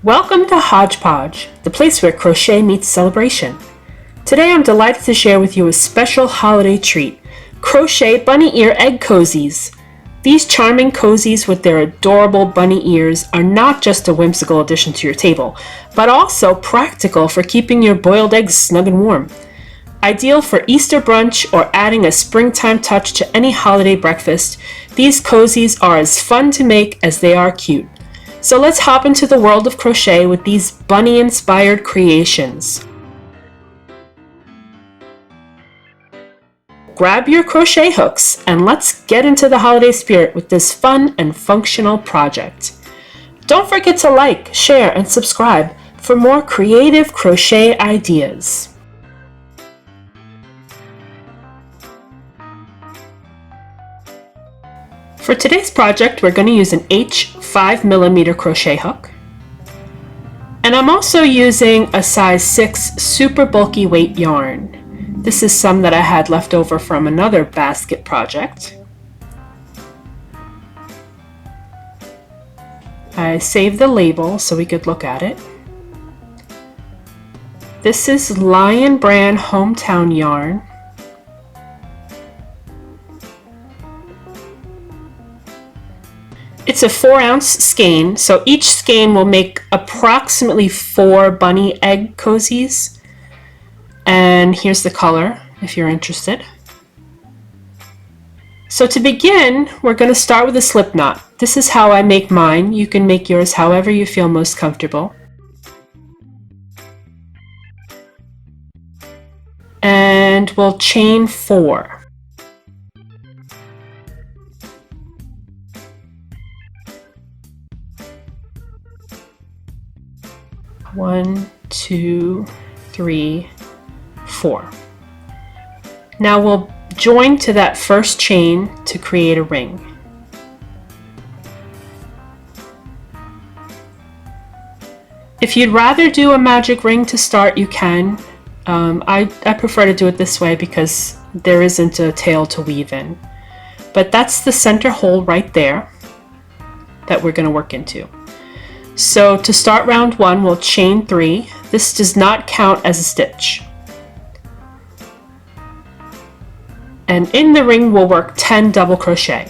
Welcome to HodgePodge, the place where crochet meets celebration. Today I'm delighted to share with you a special holiday treat, crochet bunny ear egg cozies. These charming cozies with their adorable bunny ears are not just a whimsical addition to your table, but also practical for keeping your boiled eggs snug and warm. Ideal for Easter brunch or adding a springtime touch to any holiday breakfast, these cozies are as fun to make as they are cute. So let's hop into the world of crochet with these bunny-inspired creations. Grab your crochet hooks and let's get into the holiday spirit with this fun and functional project. Don't forget to like, share, and subscribe for more creative crochet ideas. For today's project, we're going to use an H 5mm crochet hook. And I'm also using a size 6 super bulky weight yarn. This is some that I had left over from another basket project. I saved the label so we could look at it. This is Lion Brand Hometown yarn. It's a 4-ounce skein, so each skein will make approximately 4 bunny egg cozies. And here's the color, if you're interested. So to begin, we're going to start with a slip knot. This is how I make mine. You can make yours however you feel most comfortable. And we'll chain 4. 1, 2, 3, 4. Now we'll join to that first chain to create a ring. If you'd rather do a magic ring to start, you can. I prefer to do it this way because there isn't a tail to weave in. But that's the center hole right there that we're going to work into. So to start round 1, we'll chain 3. This does not count as a stitch. And in the ring, we'll work 10 double crochet.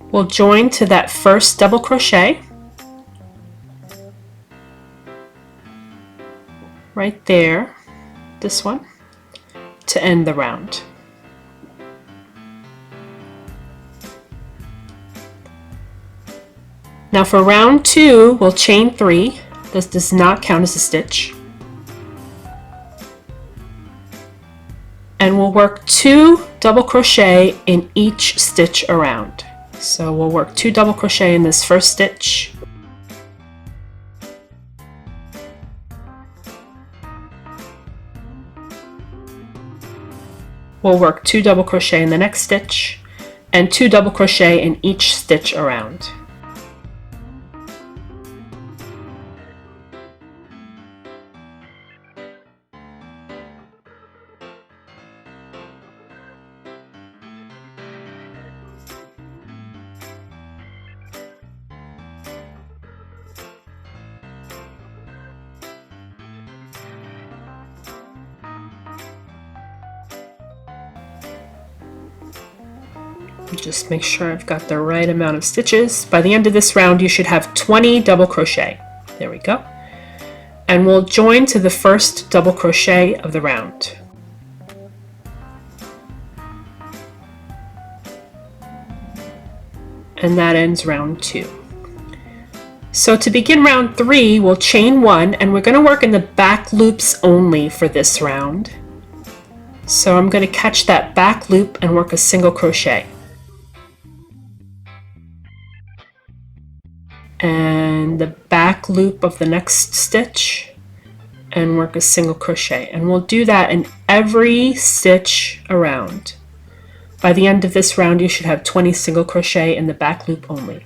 We'll join to that first double crochet right there, this one, to end the round. Now for round 2, we'll chain 3. This does not count as a stitch. And we'll work 2 double crochet in each stitch around. So we'll work 2 double crochet in this first stitch. We'll work 2 double crochet in the next stitch and 2 double crochet in each stitch around. Just make sure I've got the right amount of stitches. By the end of this round, you should have 20 double crochet. There we go. And we'll join to the first double crochet of the round. And that ends round 2. So to begin round 3, we'll chain 1, and we're going to work in the back loops only for this round. So I'm going to catch that back loop and work a single crochet. And the back loop of the next stitch and work a single crochet. And we'll do that in every stitch around. By the end of this round, you should have 20 single crochet in the back loop only.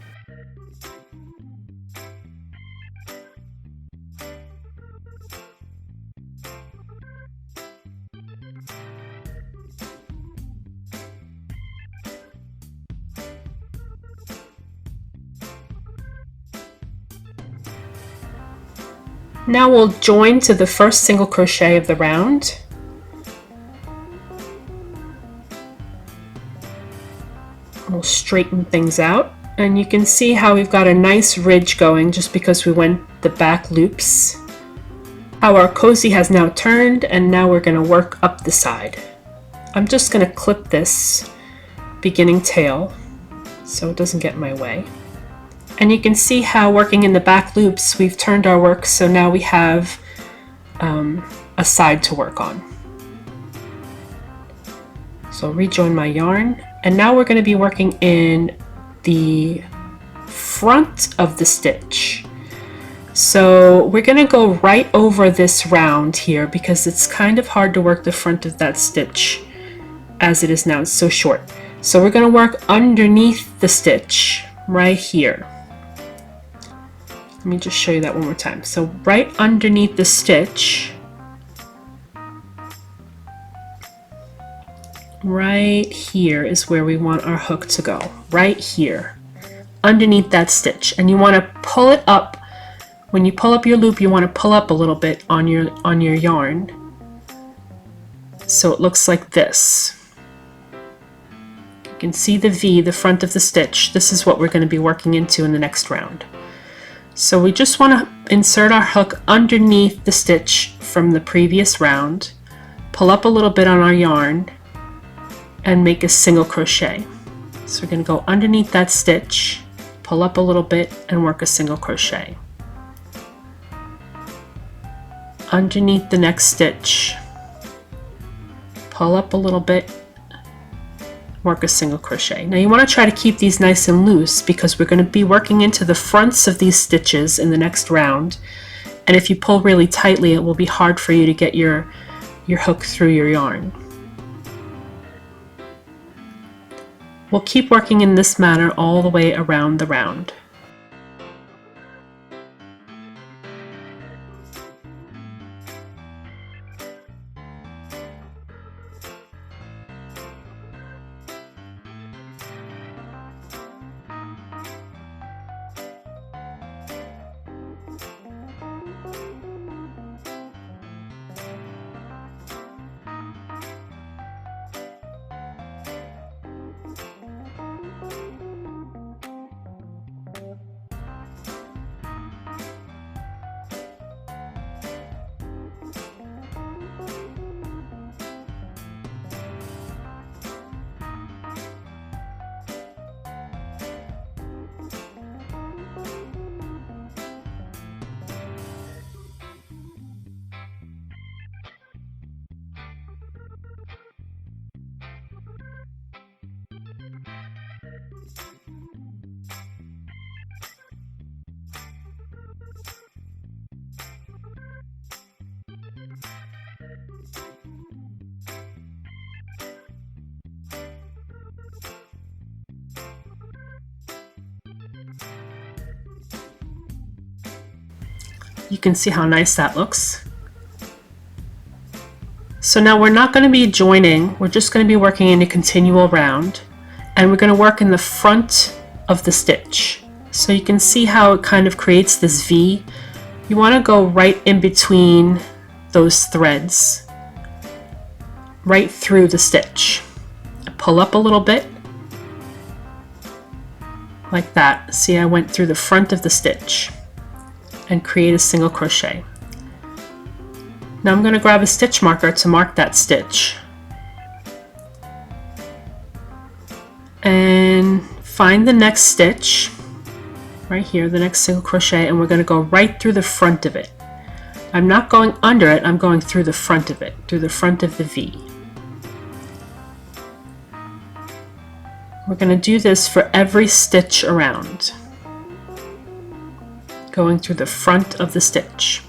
Now we'll join to the first single crochet of the round. We'll straighten things out, and you can see how we've got a nice ridge going just because we went the back loops. How our cozy has now turned, and now we're going to work up the side. I'm just going to clip this beginning tail so it doesn't get in my way. And you can see how working in the back loops, we've turned our work so now we have a side to work on. So I'll rejoin my yarn, and now we're going to be working in the front of the stitch. So we're going to go right over this round here because it's kind of hard to work the front of that stitch as it is now. It's so short. So we're going to work underneath the stitch right here. Let me just show you that one more time. So right underneath the stitch, right here is where we want our hook to go. Right here, underneath that stitch. And you want to pull it up. When you pull up your loop, you want to pull up a little bit on your yarn. So it looks like this. You can see the V, the front of the stitch. This is what we're going to be working into in the next round. So we just want to insert our hook underneath the stitch from the previous round, pull up a little bit on our yarn, and make a single crochet. So we're going to go underneath that stitch, pull up a little bit, and work a single crochet. Underneath the next stitch, pull up a little bit, work a single crochet. Now you want to try to keep these nice and loose because we're going to be working into the fronts of these stitches in the next round, and if you pull really tightly it will be hard for you to get your hook through your yarn. We'll keep working in this manner all the way around the round. You can see how nice that looks. So now we're not going to be joining, we're just going to be working in a continual round, and we're going to work in the front of the stitch. So you can see how it kind of creates this V. You want to go right in between those threads, right through the stitch. Pull up a little bit, like that. See, I went through the front of the stitch and create a single crochet. Now I'm going to grab a stitch marker to mark that stitch and find the next stitch right here, the next single crochet, and we're going to go right through the front of it. I'm not going under it, I'm going through the front of it, through the front of the V. We're going to do this for every stitch around, going through the front of the stitch.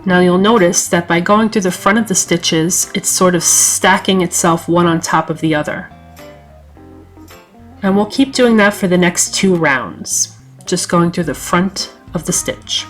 Now you'll notice that by going through the front of the stitches, it's sort of stacking itself one on top of the other. And we'll keep doing that for the next 2 rounds, just going through the front of the stitch.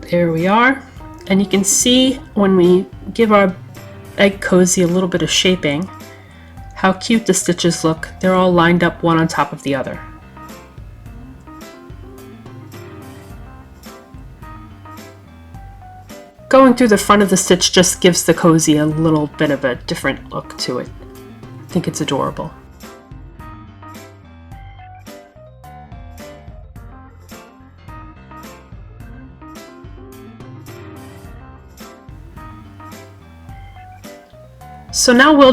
There we are, and you can see when we give our egg cozy a little bit of shaping how cute the stitches look. They're all lined up one on top of the other. Going through the front of the stitch just gives the cozy a little bit of a different look to it. I think it's adorable. So now we're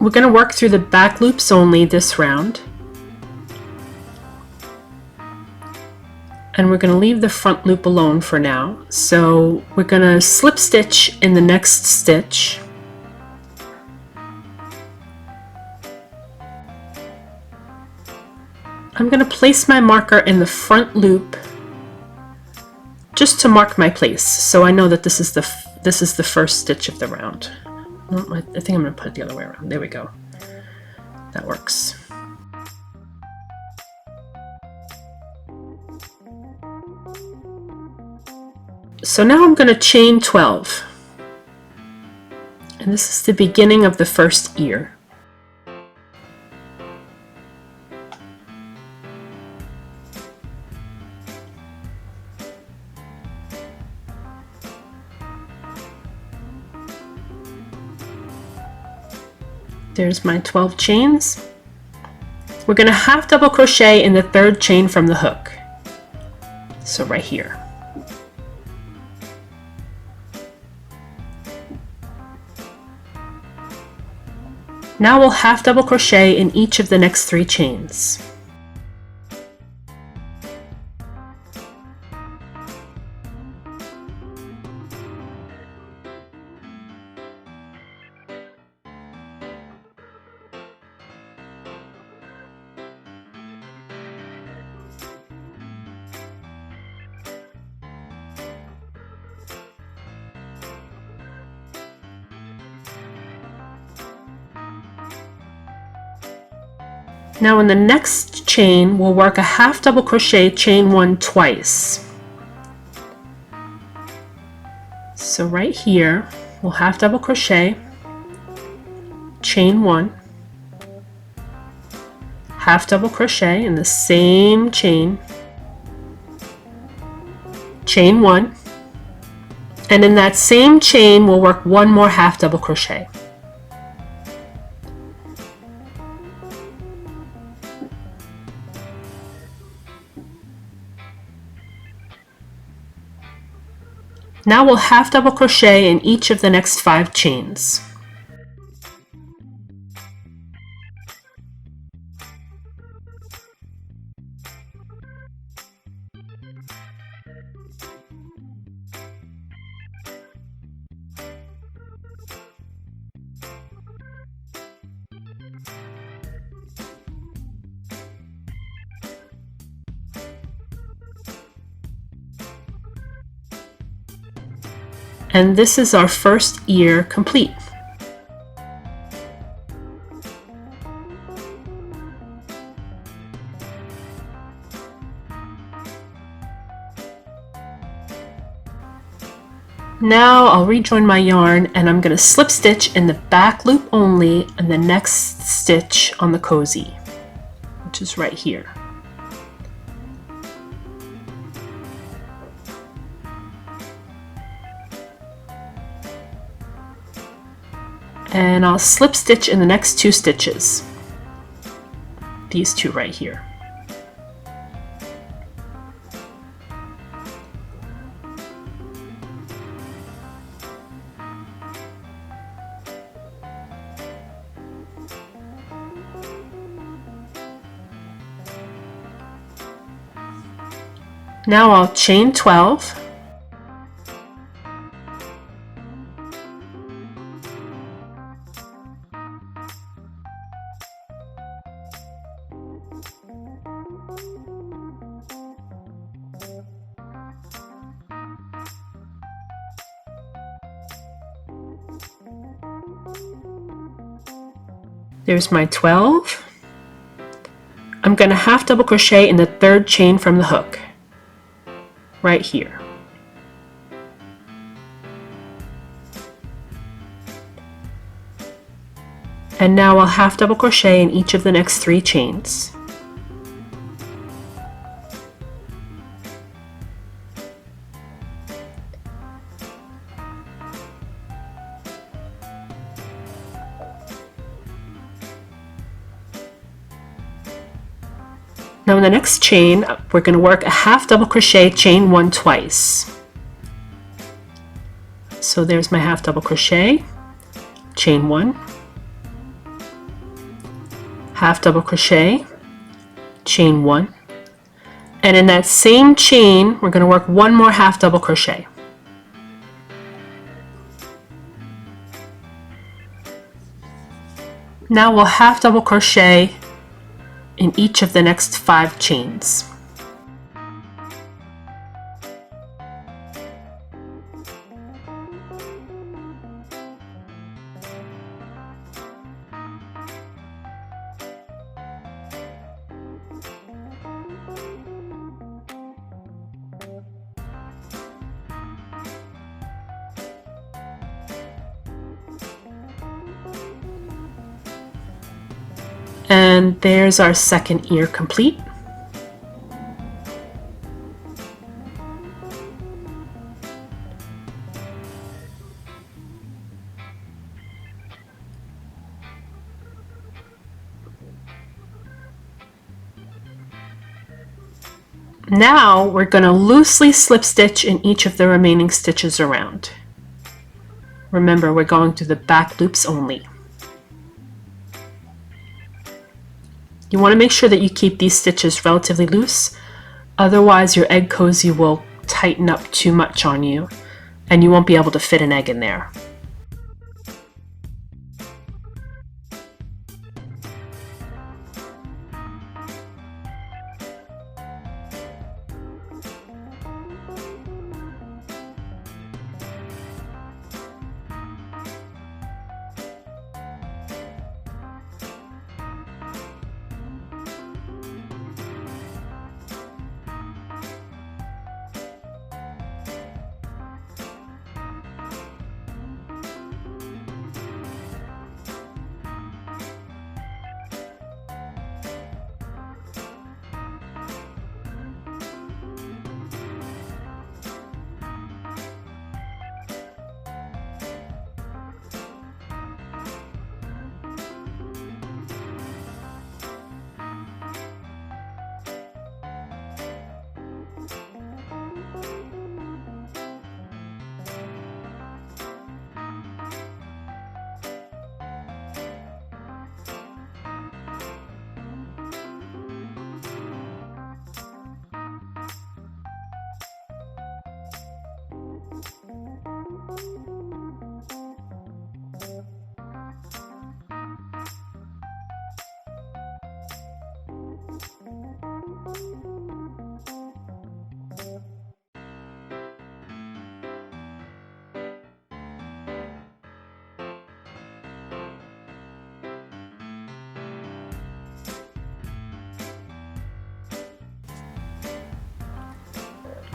going to work through the back loops only this round. And we're going to leave the front loop alone for now. So we're going to slip stitch in the next stitch. I'm going to place my marker in the front loop just to mark my place, so I know that this is the first stitch of the round. I think I'm going to put it the other way around. There we go. That works. So now I'm going to chain 12. And this is the beginning of the first ear. There's my 12 chains. We're going to half double crochet in the third chain from the hook. So right here. Now we'll half double crochet in each of the next 3 chains. Now in the next chain, we'll work a half double crochet, chain 1 twice. So right here, we'll half double crochet, chain 1, half double crochet in the same chain, chain 1, and in that same chain, we'll work one more half double crochet. Now we'll half double crochet in each of the next 5 chains. And this is our first ear complete. Now I'll rejoin my yarn and I'm going to slip stitch in the back loop only and the next stitch on the cozy, which is right here. And I'll slip stitch in the next 2 stitches, these 2 right here. Now I'll chain 12. There's my 12. I'm going to half double crochet in the 3rd chain from the hook, right here. And now I'll half double crochet in each of the next 3 chains. Now in the next chain, we're going to work a half double crochet, chain 1 twice. So there's my half double crochet, chain 1, half double crochet, chain 1, and in that same chain, we're going to work one more half double crochet. Now we'll half double crochet in each of the next 5 chains. And there's our second ear complete. Now we're going to loosely slip stitch in each of the remaining stitches around. Remember, we're going through the back loops only. You want to make sure that you keep these stitches relatively loose, otherwise your egg cozy will tighten up too much on you and you won't be able to fit an egg in there.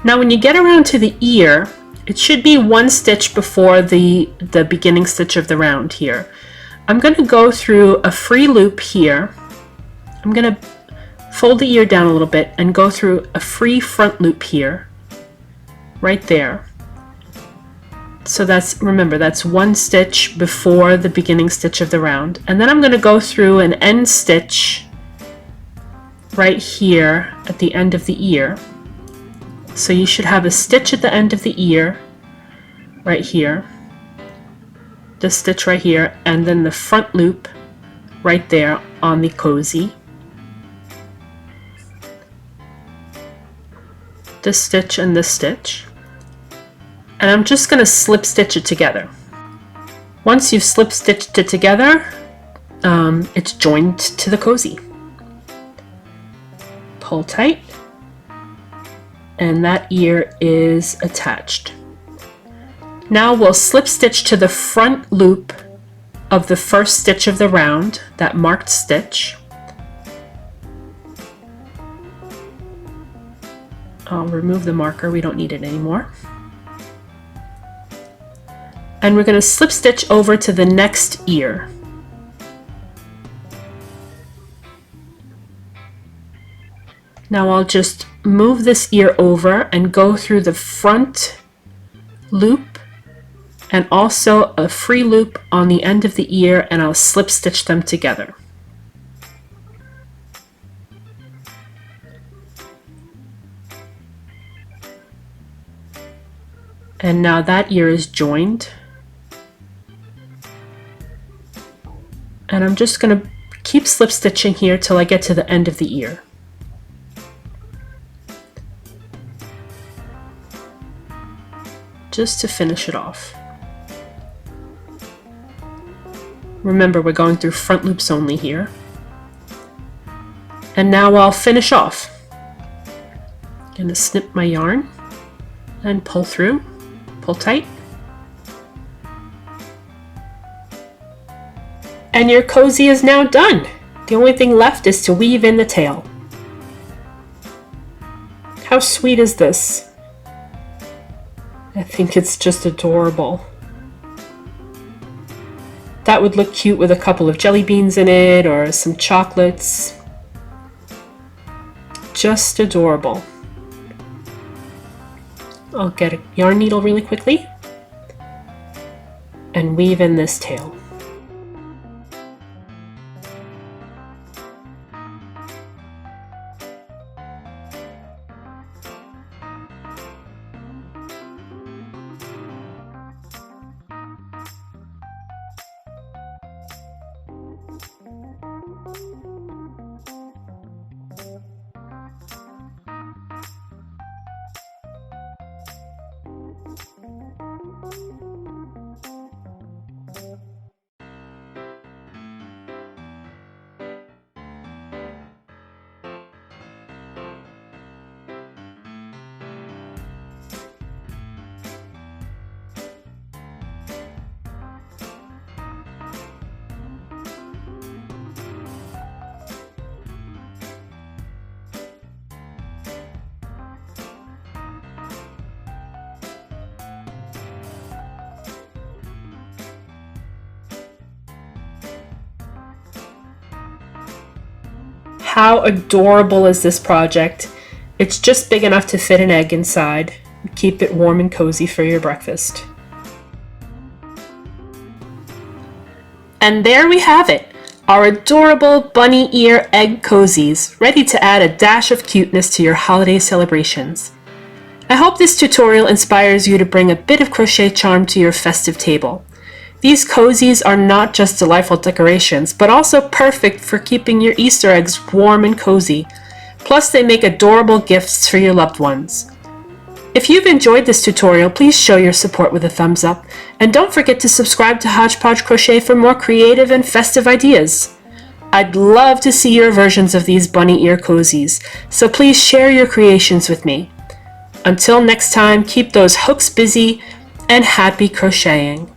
Now when you get around to the ear, it should be one stitch before the beginning stitch of the round here. I'm going to go through a free loop here. I'm going to fold the ear down a little bit and go through a free front loop here, right there. So that's, remember, that's one stitch before the beginning stitch of the round. And then I'm going to go through an end stitch right here at the end of the ear. So you should have a stitch at the end of the ear right here, this stitch right here, and then the front loop right there on the cozy. This stitch and this stitch. And I'm just going to slip stitch it together. Once you've slip stitched it together, it's joined to the cozy. Pull tight, and that ear is attached. Now we'll slip stitch to the front loop of the first stitch of the round, that marked stitch. I'll remove the marker, we don't need it anymore. And we're going to slip stitch over to the next ear. Now I'll just move this ear over and go through the front loop and also a free loop on the end of the ear, and I'll slip stitch them together. And now that ear is joined. And I'm just going to keep slip stitching here till I get to the end of the ear. Just to finish it off. Remember, we're going through front loops only here. And now I'll finish off. I'm going to snip my yarn and pull through, pull tight. And your cozy is now done. The only thing left is to weave in the tail. How sweet is this? I think it's just adorable. That would look cute with a couple of jelly beans in it or some chocolates. Just adorable. I'll get a yarn needle really quickly and weave in this tail. How adorable is this project? It's just big enough to fit an egg inside. Keep it warm and cozy for your breakfast. And there we have it, our adorable bunny ear egg cozies, ready to add a dash of cuteness to your holiday celebrations. I hope this tutorial inspires you to bring a bit of crochet charm to your festive table. These cozies are not just delightful decorations, but also perfect for keeping your Easter eggs warm and cozy. Plus, they make adorable gifts for your loved ones. If you've enjoyed this tutorial, please show your support with a thumbs up, and don't forget to subscribe to HodgePodge Crochet for more creative and festive ideas. I'd love to see your versions of these bunny ear cozies, so please share your creations with me. Until next time, keep those hooks busy and happy crocheting.